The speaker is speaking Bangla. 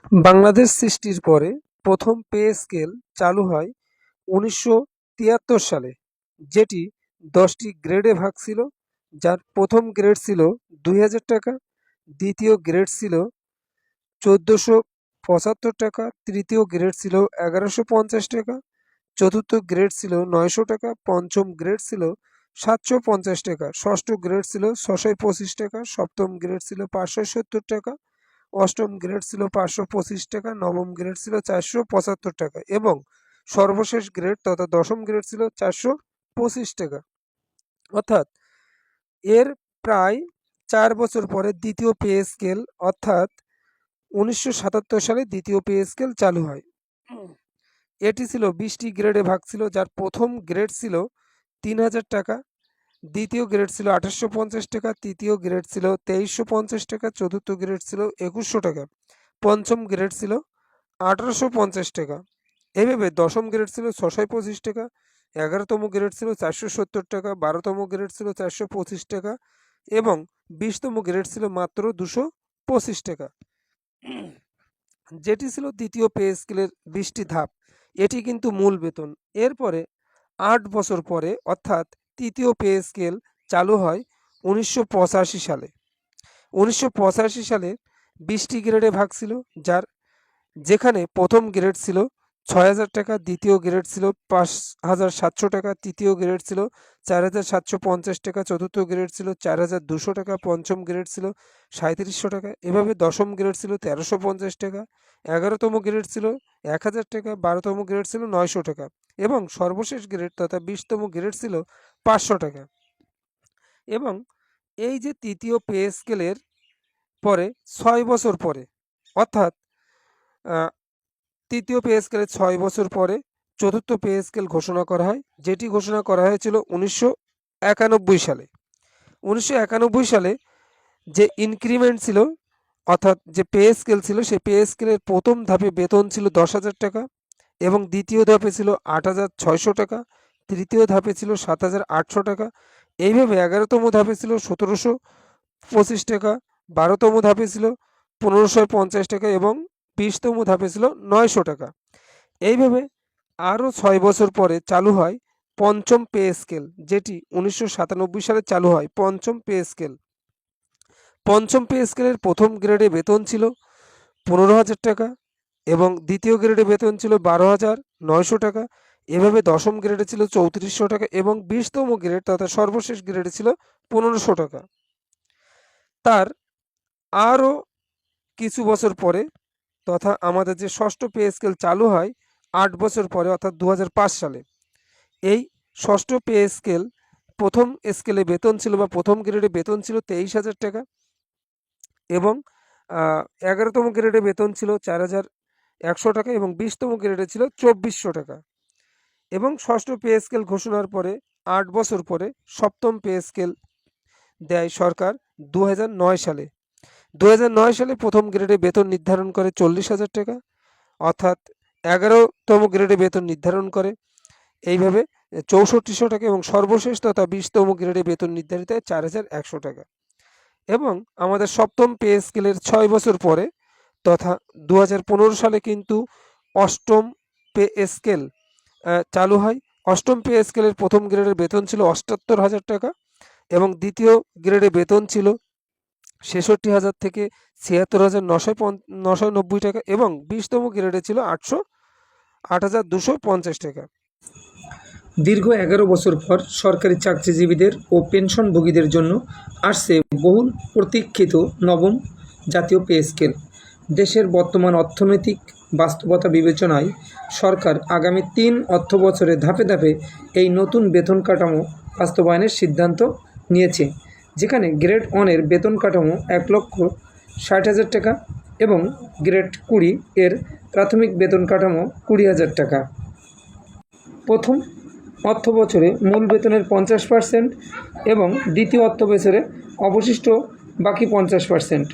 বাংলাদেশ সৃষ্টির পরে প্রথম পে স্কেল চালু হয় ১৯৭৩ সালে, যেটি ১০টি গ্রেডে ভাগ ছিল, যার প্রথম গ্রেড ছিল ২,০০০ টাকা, দ্বিতীয় গ্রেড ছিল ১৪৭৫ টাকা, তৃতীয় গ্রেড ছিল ১১৫০ টাকা, চতুর্থ গ্রেড ছিল ৯০০ টাকা, পঞ্চম গ্রেড ছিল ৭৫০ টাকা, ষষ্ঠ গ্রেড ছিল ৬২৫ টাকা, সপ্তম গ্রেড ছিল ৫৭০ টাকা, অষ্টম গ্রেড ছিল ৫২৫ টাকা, নবম গ্রেড ছিল ৪৭৫ টাকা এবং সর্বশেষ গ্রেড তথা দশম গ্রেড ছিল ৪২৫ টাকা। অর্থাৎ এর প্রায় ৪ বছর পরে দ্বিতীয় পে স্কেল অর্থাৎ ১৯৭৭ সালে দ্বিতীয় পে স্কেল চালু হয়। এটি ছিল ২০টি গ্রেডে ভাগ ছিল, যার প্রথম গ্রেড ছিল ৩,০০০ টাকা, দ্বিতীয় গ্রেড ছিল ২৮৫০ টাকা, তৃতীয় গ্রেড ছিল ২৩৫০ টাকা, চতুর্থ গ্রেড ছিল ২১০০ টাকা, পঞ্চম গ্রেড ছিল ১৮৫০ টাকা। এভাবে দশম গ্রেড ছিল ৬২৫ টাকা, ১১তম গ্রেড ছিল ৪৭০ টাকা, ১২তম গ্রেড ছিল ৪২৫ টাকা এবং ২০তম গ্রেড ছিল মাত্র ২২৫ টাকা, যেটি ছিল দ্বিতীয় পে স্কেলের ২০টি ধাপ। এটি কিন্তু মূল বেতন। এরপরে ৮ বছর পরে অর্থাৎ তৃতীয় পে স্কেল চালু হয় ১৯৮৫ সালে। ১৯৮৫ সালে ২০টি গ্রেডে ভাগ ছিল, যেখানে প্রথম গ্রেড ছিল ৬,০০০ টাকা, দ্বিতীয় গ্রেড ছিল ৫,৭০০ টাকা, তৃতীয় গ্রেড ছিল ৪,৭৫০ টাকা, চতুর্থ গ্রেড ছিল ৪,২০০ টাকা, পঞ্চম গ্রেড ছিল ৩৭০০ টাকা। এভাবে দশম গ্রেড ছিল ১৩৫০ টাকা, ১১তম গ্রেড ছিল ১,০০০ টাকা, ১২তম গ্রেড ছিল ৯০০ টাকা এবং সর্বশেষ গ্রেড তথা ২০তম গ্রেড ছিল ৫০০ টাকা। এবং এই যে তৃতীয় পে স্কেলের পরে ৬ বছর পরে অর্থাৎ তৃতীয় পে স্কেলের ৬ বছর পরে চতুর্থ পে স্কেল ঘোষণা করা হয়, যেটি ঘোষণা করা হয়েছিল ১৯৯১ সালে। ১৯৯১ সালে যে ইনক্রিমেন্ট ছিল অর্থাৎ যে পে স্কেল ছিল, সেই পে স্কেলের প্রথম ধাপে বেতন ছিল ১০,০০০ টাকা এবং দ্বিতীয় ধাপে ছিল ৮,৬০০ টাকা, তৃতীয় ধাপে ছিল ৭,৮০০ টাকা। এইভাবে ১১তম ধাপে ছিল ১৭২৫ টাকা, ১২তম ধাপে ছিল ১৫৫০ টাকা এবং ২০তম ধাপে ছিল ৯০০ টাকা। এইভাবে আরও ৬ বছর পরে চালু হয় পঞ্চম পে স্কেল, যেটি ১৯৯৭ সালে চালু হয় পঞ্চম পে স্কেল। পঞ্চম পে স্কেলের প্রথম গ্রেডে বেতন ছিল ১৫,০০০ টাকা এবং দ্বিতীয় গ্রেডে বেতন ছিল ১২,৯০০ টাকা। এভাবে দশম গ্রেডে ছিল ৩৪০০ টাকা এবং ২০তম গ্রেড তথা সর্বশেষ গ্রেডে ছিল ১৫০০ টাকা। তার আরও কিছু বছর পরে তথা আমাদের যে ষষ্ঠ পে স্কেল চালু হয় ৮ বছর পরে অর্থাৎ ২০০৫ সালে। এই ষষ্ঠ পে স্কেল প্রথম স্কেলে বেতন ছিল বা প্রথম গ্রেডে বেতন ছিল ২৩,০০০ টাকা এবং ১১তম গ্রেডে বেতন ছিল ৪,১০০ টাকা এবং ২০তম গ্রেডে ছিল ২৪০০ টাকা। এবং ষষ্ঠ পে স্কেল ঘোষণার পরে ৮ বছর পরে সপ্তম পে স্কেল দেয় সরকার ২০০৯ সালে। ২০০৯ সালে প্রথম গ্রেডে বেতন নির্ধারণ করে ৪০,০০০ টাকা অর্থাৎ ১১তম গ্রেডে বেতন নির্ধারণ করে এইভাবে ৬৪০০ টাকা এবং সর্বশেষ তথা ২০তম গ্রেডে বেতন নির্ধারিত হয় ৪,১০০ টাকা। এবং আমাদের সপ্তম পে স্কেলের ৬ বছর পরে তথা ২০১৫ সালে কিন্তু অষ্টম পে স্কেল চালু হয়। অষ্টম পে স্কেলের প্রথম গ্রেডের বেতন ছিল ৭৮,০০০ টাকা এবং দ্বিতীয় গ্রেডে বেতন ছিল ৬৬,০০০ থেকে ৭৬,৯৯০ টাকা এবং ২০তম গ্রেডে ছিল ৮,২৫০ টাকা। দীর্ঘ ১১ বছর পর সরকারি চাকরিজীবীদের ও পেনশনভোগীদের জন্য আসছে বহুল প্রতীক্ষিত নবম জাতীয় পে স্কেল। দেশের বর্তমান অর্থনৈতিক বাস্তবতা বিবেচনায় সরকার আগামী ৩ অর্থবছরে ধাপে ধাপে এই নতুন বেতন কাঠামো বাস্তবায়নের সিদ্ধান্ত নিয়েছে, যেখানে গ্রেড 1-এর বেতন কাঠামো ১,৬০,০০০ টাকা এবং গ্রেড ২০ এর প্রাথমিক বেতন কাঠামো ২০,০০০ টাকা। প্রথম অর্থ বছরে মূল বেতনের ৫০% এবং দ্বিতীয় অর্থ বছরে অবশিষ্ট বাকি ৫০%।